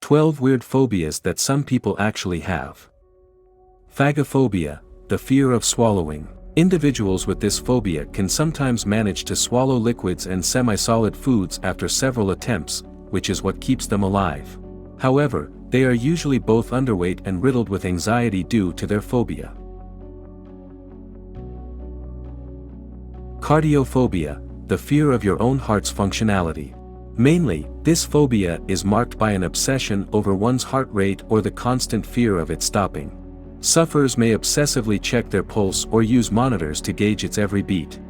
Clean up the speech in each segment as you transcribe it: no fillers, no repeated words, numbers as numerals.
12 weird phobias that some people actually have. Phagophobia, the fear of swallowing. Individuals with this phobia can sometimes manage to swallow liquids and semi-solid foods after several attempts, which is what keeps them alive. However, they are usually both underweight and riddled with anxiety due to their phobia. Cardiophobia, the fear of your own heart's functionality. Mainly, this phobia is marked by an obsession over one's heart rate or the constant fear of it stopping. Sufferers may obsessively check their pulse or use monitors to gauge its every beat.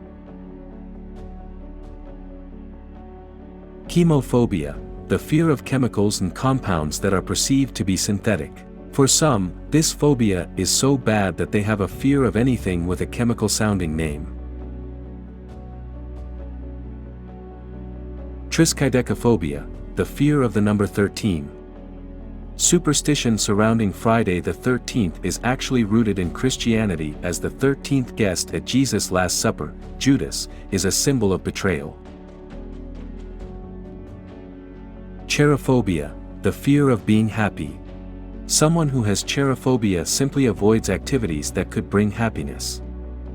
Chemophobia, the fear of chemicals and compounds that are perceived to be synthetic. For some, this phobia is so bad that they have a fear of anything with a chemical-sounding name. Triskaidekaphobia, the fear of the number 13. Superstition surrounding Friday the 13th is actually rooted in Christianity, as the 13th guest at Jesus' Last Supper, Judas, is a symbol of betrayal. Cherophobia, the fear of being happy. Someone who has cherophobia simply avoids activities that could bring happiness.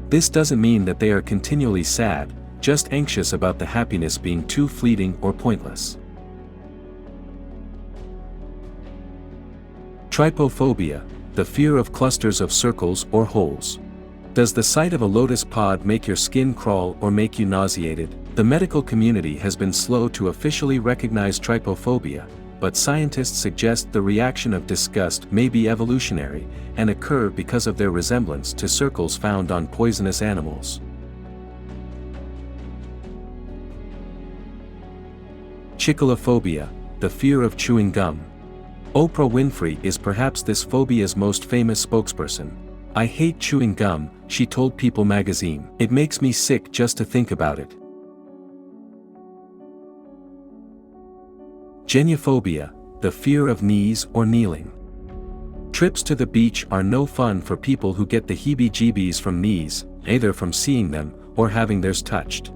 This doesn't mean that they are continually sad, just anxious about the happiness being too fleeting or pointless. Trypophobia, the fear of clusters of circles or holes. Does the sight of a lotus pod make your skin crawl or make you nauseated? The medical community has been slow to officially recognize trypophobia, but scientists suggest the reaction of disgust may be evolutionary and occur because of their resemblance to circles found on poisonous animals. Chicolophobia, the fear of chewing gum. Oprah Winfrey is perhaps this phobia's most famous spokesperson. "I hate chewing gum," she told People magazine. "It makes me sick just to think about it." Geniophobia, the fear of knees or kneeling. Trips to the beach are no fun for people who get the heebie-jeebies from knees, either from seeing them or having theirs touched.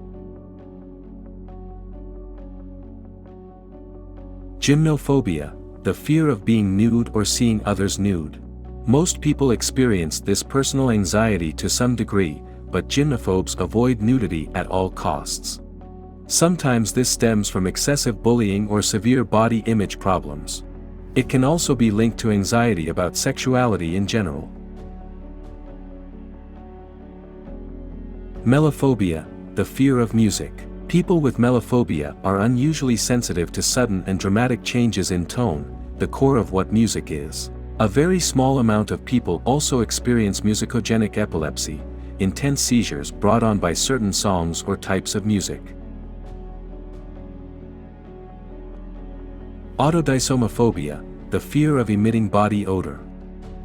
Gymnophobia, the fear of being nude or seeing others nude. Most people experience this personal anxiety to some degree, but gymnophobes avoid nudity at all costs. Sometimes this stems from excessive bullying or severe body image problems. It can also be linked to anxiety about sexuality in general. Melophobia, the fear of music. People with melophobia are unusually sensitive to sudden and dramatic changes in tone, the core of what music is. A very small amount of people also experience musicogenic epilepsy, intense seizures brought on by certain songs or types of music. Autodysomophobia, the fear of emitting body odor.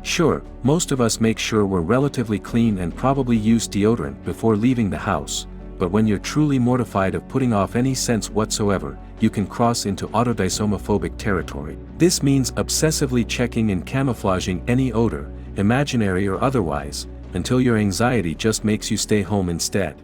Sure, most of us make sure we're relatively clean and probably use deodorant before leaving the house, but when you're truly mortified of putting off any scents whatsoever, you can cross into autodysomophobic territory. This means obsessively checking and camouflaging any odor, imaginary or otherwise, until your anxiety just makes you stay home instead.